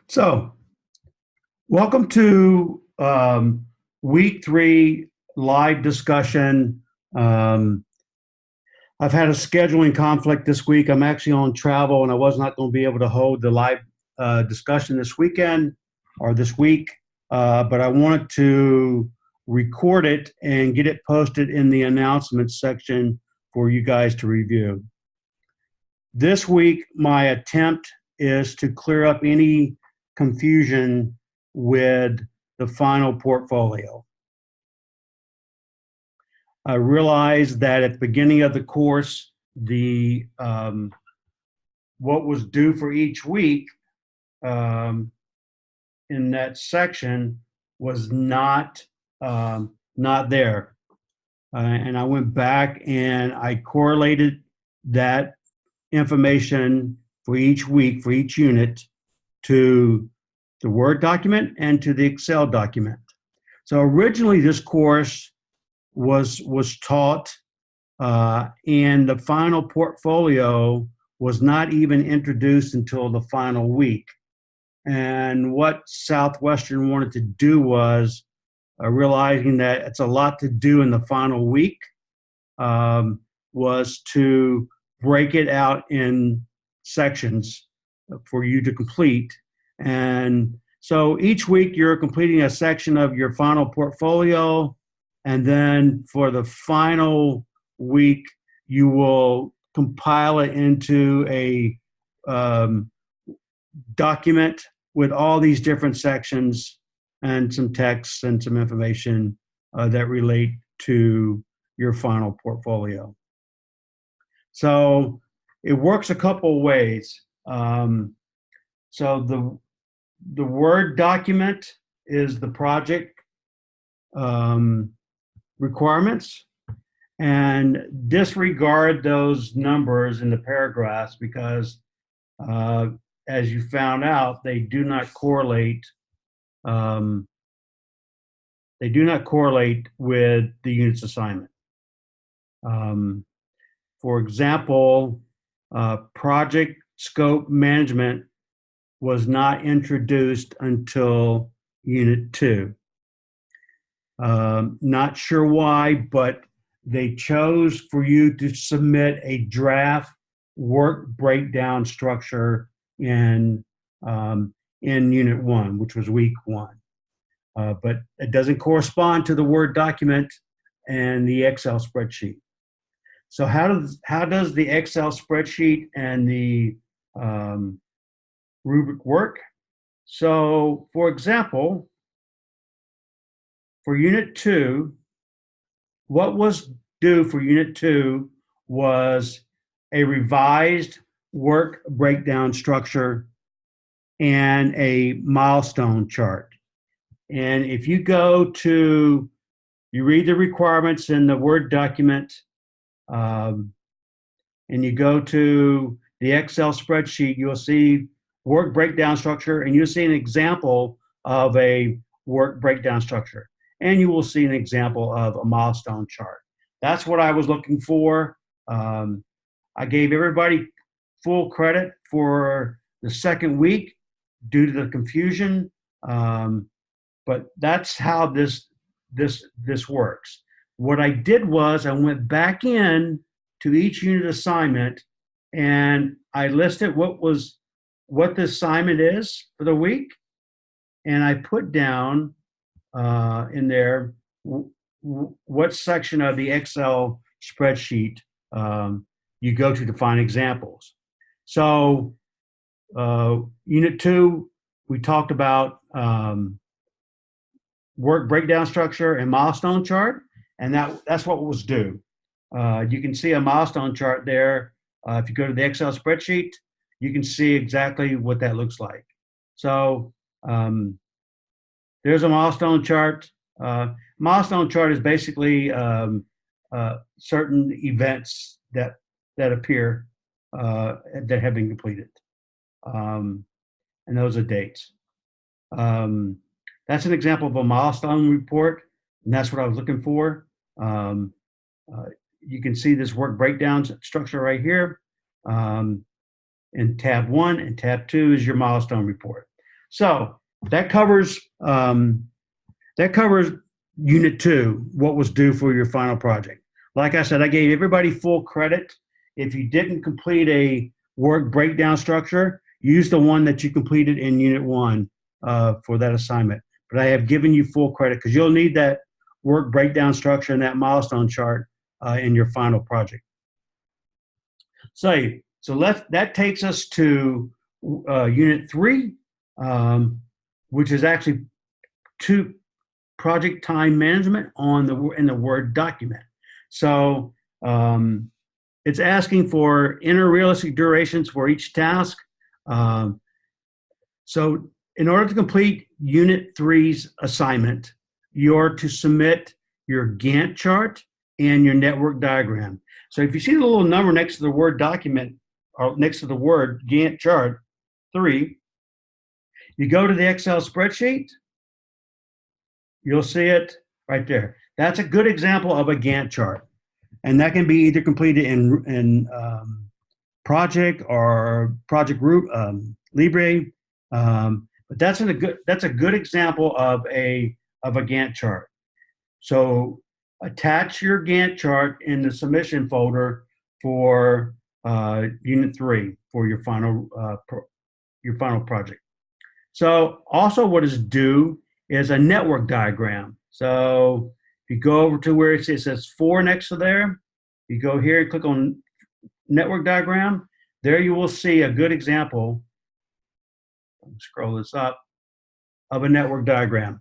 So, welcome to week 3 live discussion. Um, I've had a scheduling conflict this week. I'm actually on travel and I was not going to be able to hold the live discussion this weekend or this week, but I wanted to record it and get it posted in the announcements section for you guys to review. This week, my attempt is to clear up any confusion with the final portfolio. I realized that at the beginning of the course, the what was due for each week in that section was not there, and I went back and I correlated that information for each week for each unit to the Word document and to the Excel document. So originally this course was taught and the final portfolio was not even introduced until the final week. And what Southwestern wanted to do was realizing that it's a lot to do in the final week, was to break it out in sections for you to complete. And so each week you're completing a section of your final portfolio, and then for the final week you will compile it into a document with all these different sections and some text and some information that relate to your final portfolio. So it works a couple ways. So the Word document is the project requirements, and disregard those numbers in the paragraphs because as you found out, they do not correlate with the unit's assignment. For example, project scope management was not introduced until Unit 2. Not sure why, but they chose for you to submit a draft work breakdown structure in Unit 1, which was week 1. But it doesn't correspond to the Word document and the Excel spreadsheet. So how does the Excel spreadsheet and the rubric work? So, for example, for Unit 2, what was due for Unit 2 was a revised work breakdown structure and a milestone chart. And if you read the requirements in the Word document, and you go to the Excel spreadsheet, you'll see work breakdown structure, and you'll see an example of a work breakdown structure. And you will see an example of a milestone chart. That's what I was looking for. I gave everybody full credit for the second week due to the confusion, but that's how this works. What I did was I went back in to each unit assignment and I listed what the assignment is for the week, and I put down in there what section of the Excel spreadsheet you go to find examples. So Unit 2, we talked about work breakdown structure and milestone chart, and that's what was due. You can see a milestone chart there. If you go to the Excel spreadsheet, you can see exactly what that looks like. So there's a milestone chart. Milestone chart is basically certain events that appear that have been completed, and those are dates. That's an example of a milestone report, and that's what I was looking for. You can see this work breakdown structure right here. In tab 1 and tab 2 is your milestone report. So that covers Unit 2, what was due for your final project. Like I said, I gave everybody full credit. If you didn't complete a work breakdown structure, use the one that you completed in Unit 1 for that assignment. But I have given you full credit because you'll need that work breakdown structure and that milestone chart in your final project. So that takes us to Unit 3, which is actually two project time management in the Word document. So it's asking for inner realistic durations for each task. So in order to complete Unit 3's assignment, you're to submit your Gantt chart and your network diagram. So if you see the little number next to the Word document, or next to the word Gantt chart 3, you go to the Excel spreadsheet, you'll see it right there. That's a good example of a Gantt chart. And that can be either completed in Project or Project Group, Libre. But that's a good example of a Gantt chart. So attach your Gantt chart in the submission folder for Unit 3 for your final project. So also what is due is a network diagram. So if you go over to where it says 4 next to there, you go here and click on network diagram. There you will see a good example, scroll this up, of a network diagram.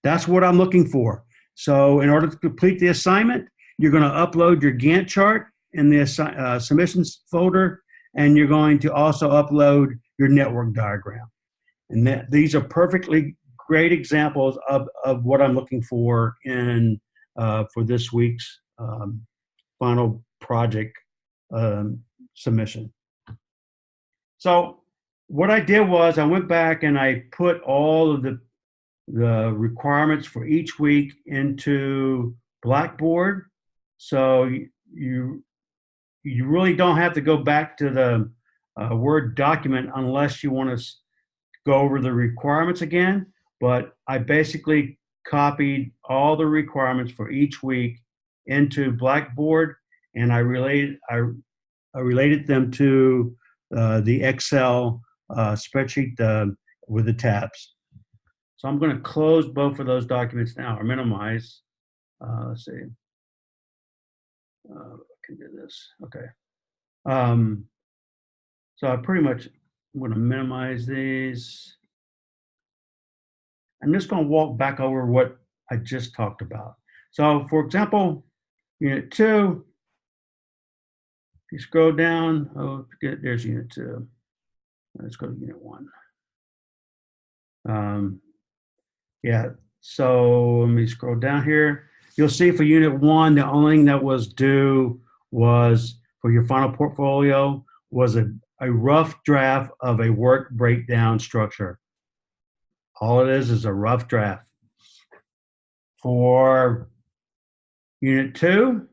That's what I'm looking for. So in order to complete the assignment, you're going to upload your Gantt chart in the submissions folder, and you're going to also upload your network diagram. And these are perfectly great examples of what I'm looking for for this week's final project submission. So what I did was I went back and I put all of the requirements for each week into Blackboard. So you really don't have to go back to the Word document unless you want to go over the requirements again. But I basically copied all the requirements for each week into Blackboard, and I related them to the Excel spreadsheet with the tabs. So I'm going to close both of those documents now, or minimize. Let's see. I can do this. Okay. So I pretty much I'm going to minimize these. I'm just going to walk back over what I just talked about. So for example, Unit 2, if you scroll down, there's Unit 2. Let's go to Unit 1. Yeah, so let me scroll down here. You'll see for Unit 1, the only thing that was due was for your final portfolio was a rough draft of a work breakdown structure. All it is a rough draft. For Unit 2,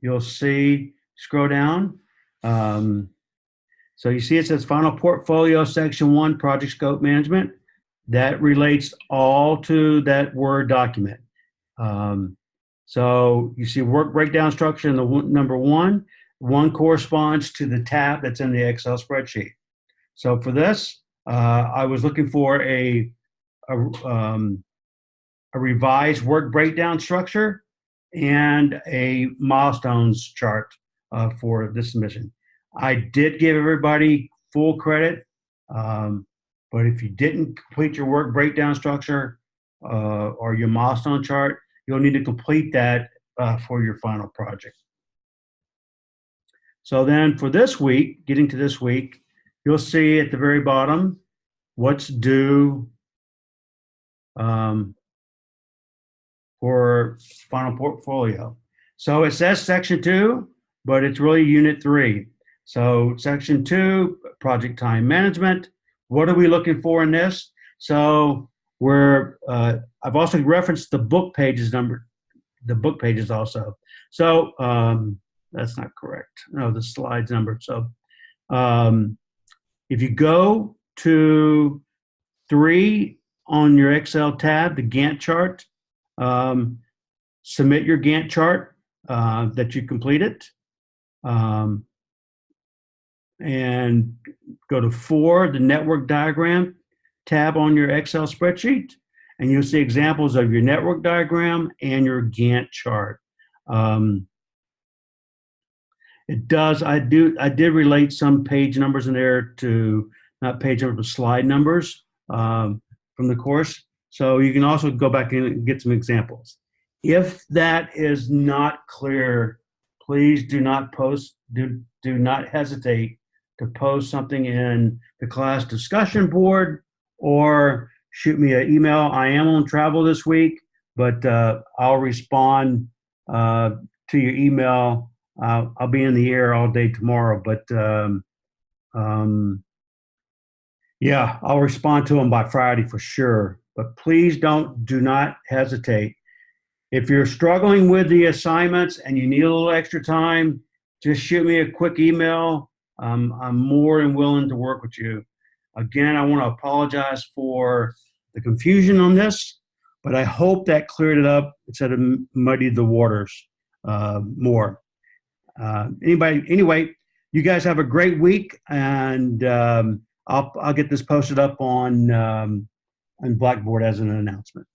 you'll see, scroll down. So you see it says Final Portfolio, Section 1, Project Scope Management. That relates all to that Word document. So you see work breakdown structure in the number 1. 1 corresponds to the tab that's in the Excel spreadsheet. So for this, I was looking for a revised work breakdown structure and a milestones chart for this submission. I did give everybody full credit, but if you didn't complete your work breakdown structure or your milestone chart, you'll need to complete that for your final project. So then for this week, getting to this week, you'll see at the very bottom what's due for final portfolio. So it says Section 2, but it's really Unit 3. So Section 2, Project Time Management. What are we looking for in this? So I've also referenced the book pages also. So that's not correct. No, the slides number. So If you go to 3 on your Excel tab, the Gantt chart, submit your Gantt chart that you completed. And go to 4, the network diagram tab on your Excel spreadsheet, and you'll see examples of your network diagram and your Gantt chart. I did relate some page numbers in there to, not page numbers, but slide numbers from the course. So you can also go back in and get some examples. If that is not clear, please do not hesitate to post something in the class discussion board or shoot me an email. I am on travel this week, but I'll respond to your email. I'll be in the air all day tomorrow, but yeah, I'll respond to them by Friday for sure. But please do not hesitate. If you're struggling with the assignments and you need a little extra time, just shoot me a quick email. I'm more than willing to work with you. Again, I want to apologize for the confusion on this, but I hope that cleared it up instead of muddied the waters more. Anyway, you guys have a great week, and I'll get this posted up on Blackboard as an announcement.